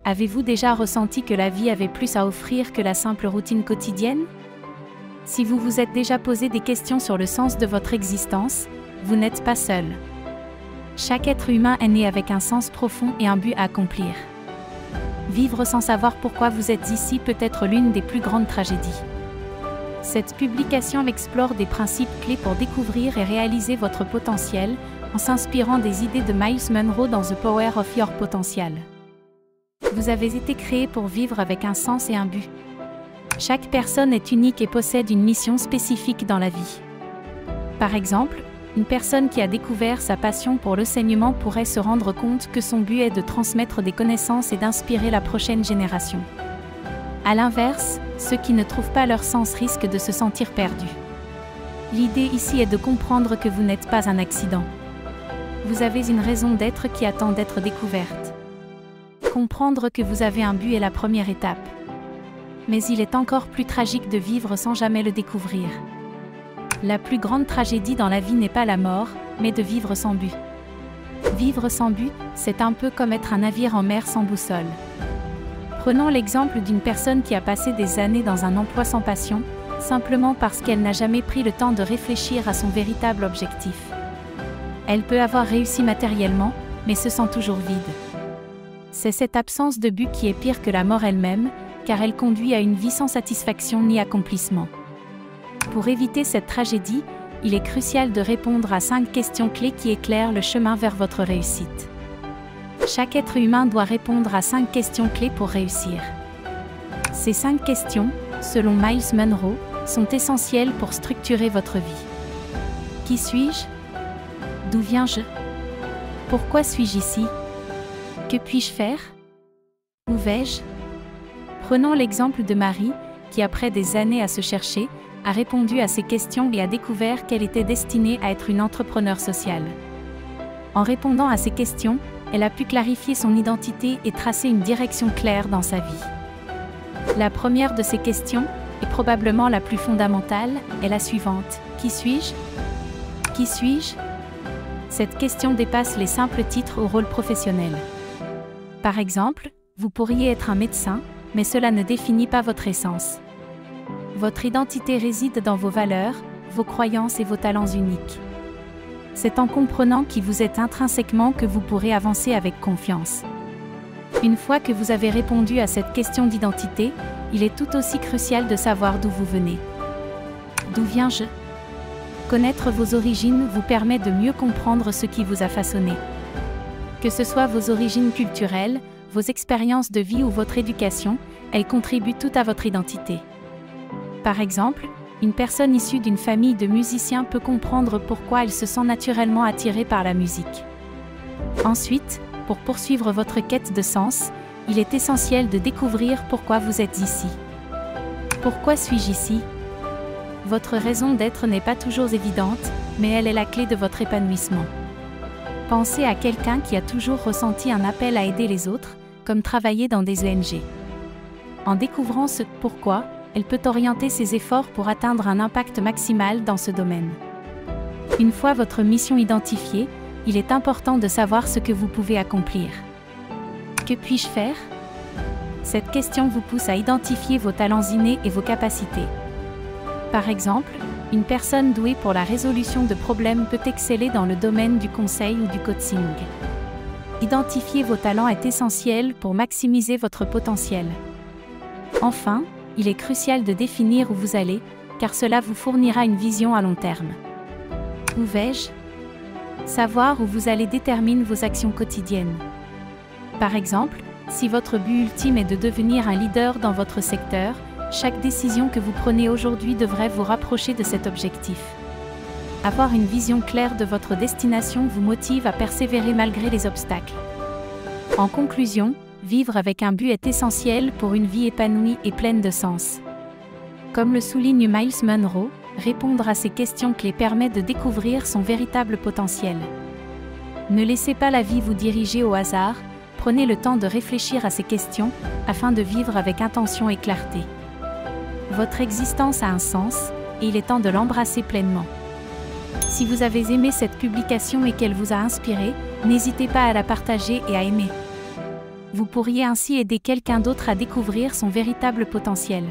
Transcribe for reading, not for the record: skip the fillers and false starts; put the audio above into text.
Avez-vous déjà ressenti que la vie avait plus à offrir que la simple routine quotidienne? Si vous vous êtes déjà posé des questions sur le sens de votre existence, vous n'êtes pas seul. Chaque être humain est né avec un sens profond et un but à accomplir. Vivre sans savoir pourquoi vous êtes ici peut être l'une des plus grandes tragédies. Cette publication explore des principes clés pour découvrir et réaliser votre potentiel, en s'inspirant des idées de Myles Munroe dans The Power of Your Potential. Vous avez été créé pour vivre avec un sens et un but. Chaque personne est unique et possède une mission spécifique dans la vie. Par exemple, une personne qui a découvert sa passion pour l'enseignement pourrait se rendre compte que son but est de transmettre des connaissances et d'inspirer la prochaine génération. À l'inverse, ceux qui ne trouvent pas leur sens risquent de se sentir perdus. L'idée ici est de comprendre que vous n'êtes pas un accident. Vous avez une raison d'être qui attend d'être découverte. Comprendre que vous avez un but est la première étape. Mais il est encore plus tragique de vivre sans jamais le découvrir. La plus grande tragédie dans la vie n'est pas la mort, mais de vivre sans but. Vivre sans but, c'est un peu comme être un navire en mer sans boussole. Prenons l'exemple d'une personne qui a passé des années dans un emploi sans passion, simplement parce qu'elle n'a jamais pris le temps de réfléchir à son véritable objectif. Elle peut avoir réussi matériellement, mais se sent toujours vide. C'est cette absence de but qui est pire que la mort elle-même, car elle conduit à une vie sans satisfaction ni accomplissement. Pour éviter cette tragédie, il est crucial de répondre à 5 questions clés qui éclairent le chemin vers votre réussite. Chaque être humain doit répondre à 5 questions clés pour réussir. Ces 5 questions, selon Myles Munroe, sont essentielles pour structurer votre vie. Qui suis-je? D'où viens-je? Pourquoi suis-je ici? Que puis-je faire? Où vais-je? Prenons l'exemple de Marie, qui après des années à se chercher, a répondu à ces questions et a découvert qu'elle était destinée à être une entrepreneure sociale. En répondant à ces questions, elle a pu clarifier son identité et tracer une direction claire dans sa vie. La première de ces questions, et probablement la plus fondamentale, est la suivante. Qui suis-je? Qui suis-je? Cette question dépasse les simples titres au rôle professionnel. Par exemple, vous pourriez être un médecin, mais cela ne définit pas votre essence. Votre identité réside dans vos valeurs, vos croyances et vos talents uniques. C'est en comprenant qui vous êtes intrinsèquement que vous pourrez avancer avec confiance. Une fois que vous avez répondu à cette question d'identité, il est tout aussi crucial de savoir d'où vous venez. D'où viens-je? Connaître vos origines vous permet de mieux comprendre ce qui vous a façonné. Que ce soit vos origines culturelles, vos expériences de vie ou votre éducation, elles contribuent toutes à votre identité. Par exemple, une personne issue d'une famille de musiciens peut comprendre pourquoi elle se sent naturellement attirée par la musique. Ensuite, pour poursuivre votre quête de sens, il est essentiel de découvrir pourquoi vous êtes ici. Pourquoi suis-je ici? Votre raison d'être n'est pas toujours évidente, mais elle est la clé de votre épanouissement. Pensez à quelqu'un qui a toujours ressenti un appel à aider les autres, comme travailler dans des ONG. En découvrant ce « pourquoi », elle peut orienter ses efforts pour atteindre un impact maximal dans ce domaine. Une fois votre mission identifiée, il est important de savoir ce que vous pouvez accomplir. Que puis-je faire? Cette question vous pousse à identifier vos talents innés et vos capacités. Par exemple, une personne douée pour la résolution de problèmes peut exceller dans le domaine du conseil ou du coaching. Identifier vos talents est essentiel pour maximiser votre potentiel. Enfin, il est crucial de définir où vous allez, car cela vous fournira une vision à long terme. Où vais-je? Savoir où vous allez détermine vos actions quotidiennes. Par exemple, si votre but ultime est de devenir un leader dans votre secteur, chaque décision que vous prenez aujourd'hui devrait vous rapprocher de cet objectif. Avoir une vision claire de votre destination vous motive à persévérer malgré les obstacles. En conclusion, vivre avec un but est essentiel pour une vie épanouie et pleine de sens. Comme le souligne Myles Munroe, répondre à ces questions clés permet de découvrir son véritable potentiel. Ne laissez pas la vie vous diriger au hasard, prenez le temps de réfléchir à ces questions, afin de vivre avec intention et clarté. Votre existence a un sens, et il est temps de l'embrasser pleinement. Si vous avez aimé cette publication et qu'elle vous a inspiré, n'hésitez pas à la partager et à aimer. Vous pourriez ainsi aider quelqu'un d'autre à découvrir son véritable potentiel.